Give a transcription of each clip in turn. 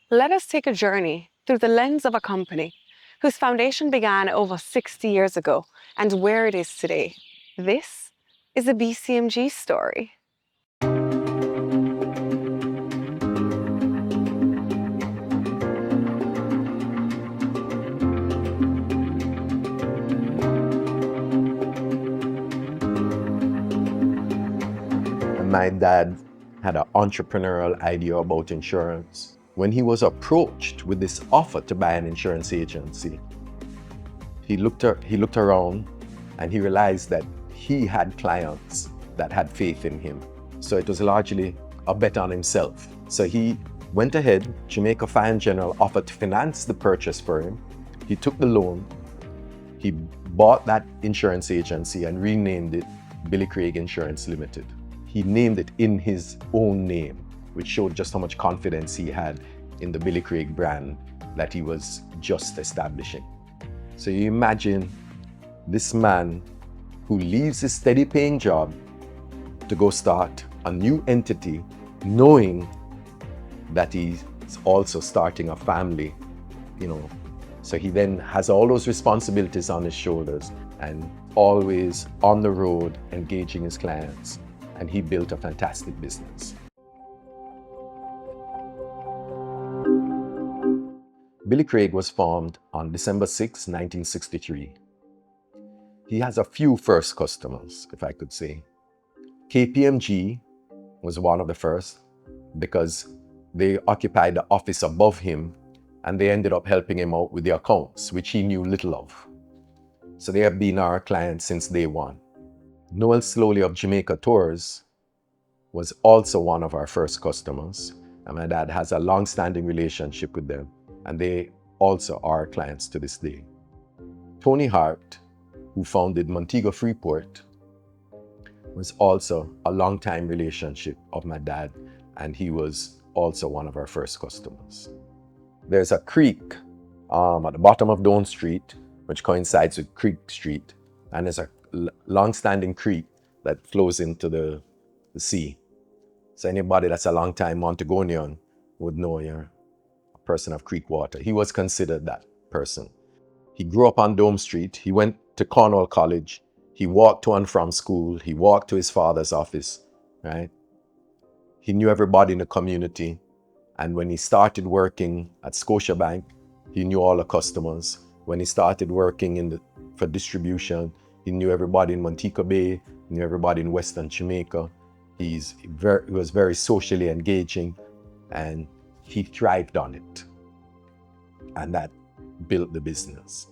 Let us take a journey through the lens of a company whose foundation began over 60 years ago and where it is today. This is a BCMG story. My dad had an entrepreneurial idea about insurance. When he was approached with this offer to buy an insurance agency, he looked around and he realized that he had clients that had faith in him. So it was largely a bet on himself. So he went ahead, Jamaica Fire and General offered to finance the purchase for him. He took the loan, he bought that insurance agency and renamed it Billy Craig Insurance Limited. He named it in his own name, which showed just how much confidence he had in the Billy Craig brand that he was just establishing. So you imagine this man who leaves his steady paying job to go start a new entity, knowing that he's also starting a family, So he then has all those responsibilities on his shoulders and always on the road engaging his clients. And he built a fantastic business. Billy Craig was formed on December 6, 1963. He has a few first customers, if I could say. KPMG was one of the first because they occupied the office above him and they ended up helping him out with the accounts, which he knew little of. So they have been our clients since day one. Noel Slowly of Jamaica Tours was also one of our first customers, and my dad has a long-standing relationship with them, and they also are clients to this day. Tony Hart, who founded Montego Freeport, was also a long-time relationship of my dad, and he was also one of our first customers. There's a creek at the bottom of Dome Street, which coincides with Creek Street, and there's a long-standing creek that flows into the sea. So anybody that's a long-time Montagonian would know you're a person of creek water. He was considered that person. He grew up on Dome Street. He went to Cornwall College. He walked to and from school. He walked to his father's office, right? He knew everybody in the community. And when he started working at Scotiabank, he knew all the customers. When he started working for distribution, he knew everybody in Montego Bay, knew everybody in Western Jamaica. He was very socially engaging, and he thrived on it. And that built the business.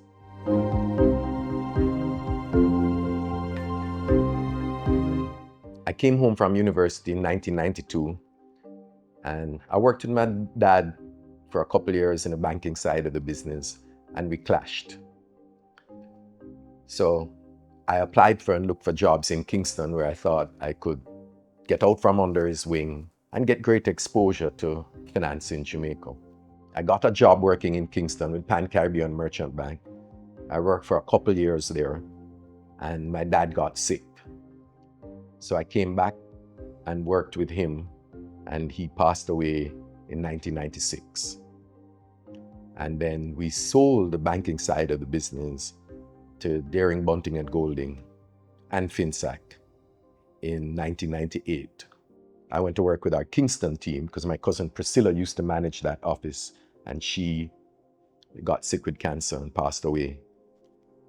I came home from university in 1992, and I worked with my dad for a couple of years in the banking side of the business, and we clashed. So I applied for and looked for jobs in Kingston where I thought I could get out from under his wing and get great exposure to finance in Jamaica. I got a job working in Kingston with Pan Caribbean Merchant Bank. I worked for a couple of years there, and my dad got sick. So I came back and worked with him, and he passed away in 1996. And then we sold the banking side of the business to Daring, Bunting and Golding and Finsac in 1998. I went to work with our Kingston team because my cousin Priscilla used to manage that office, and she got sick with cancer and passed away.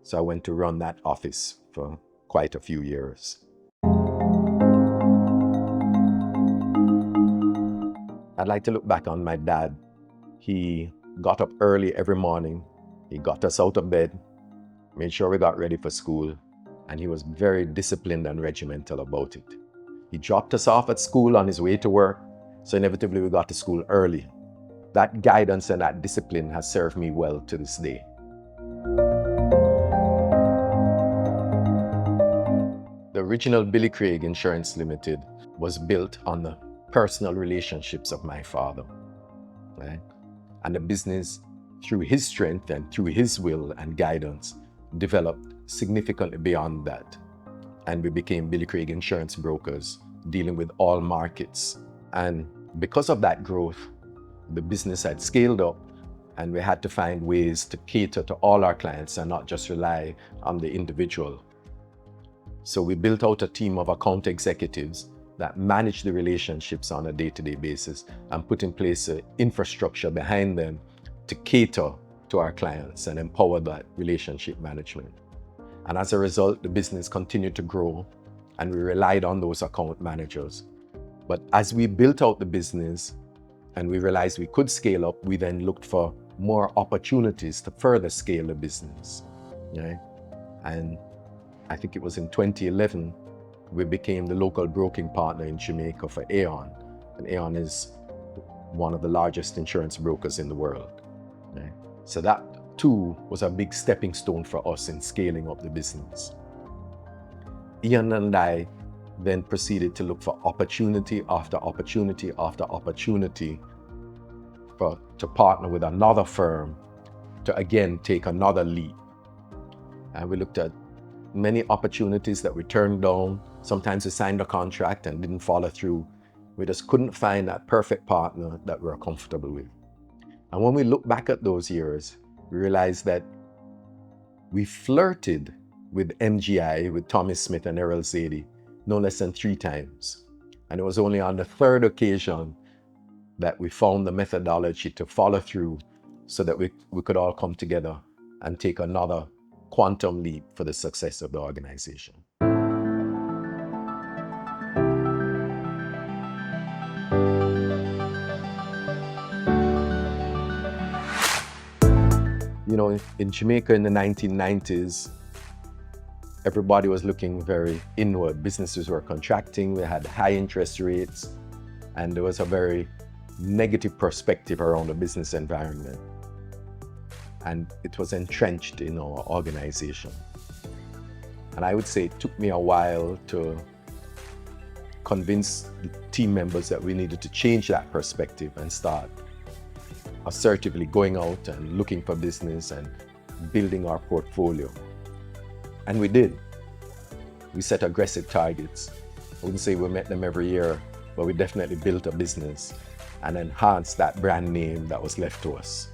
So I went to run that office for quite a few years. I'd like to look back on my dad. He got up early every morning. He got us out of bed, made sure we got ready for school, and he was very disciplined and regimental about it. He dropped us off at school on his way to work, so inevitably we got to school early. That guidance and that discipline has served me well to this day. The original Billy Craig Insurance Limited was built on the personal relationships of my father, right? And the business, through his strength and through his will and guidance, developed significantly beyond that. And we became Billy Craig Insurance Brokers, dealing with all markets. And because of that growth, The business had scaled up, and we had to find ways to cater to all our clients and not just rely on the individual. So we built out a team of account executives that manage the relationships on a day-to-day basis and put in place an infrastructure behind them to cater to our clients and empower that relationship management. And as a result, the business continued to grow, and we relied on those account managers. But as we built out the business and we realized we could scale up, we then looked for more opportunities to further scale the business. Right? And I think it was in 2011, we became the local broking partner in Jamaica for Aon. And Aon is one of the largest insurance brokers in the world. Right? So that too was a big stepping stone for us in scaling up the business. Ian and I then proceeded to look for opportunity after opportunity after opportunity to partner with another firm to again take another leap. And we looked at many opportunities that we turned down. Sometimes we signed a contract and didn't follow through. We just couldn't find that perfect partner that we were comfortable with. And when we look back at those years, we realized that we flirted with MGI, with Thomas Smith and Errol Zadie, no less than 3 times. And it was only on the 3rd occasion that we found the methodology to follow through so that we could all come together and take another quantum leap for the success of the organization. You know, in Jamaica in the 1990s, everybody was looking very inward. Businesses were contracting, we had high interest rates, and there was a very negative perspective around the business environment. And it was entrenched in our organization. And I would say it took me a while to convince the team members that we needed to change that perspective and start assertively going out and looking for business and building our portfolio. And we did. We set aggressive targets. I wouldn't say we met them every year, but we definitely built a business and enhanced that brand name that was left to us.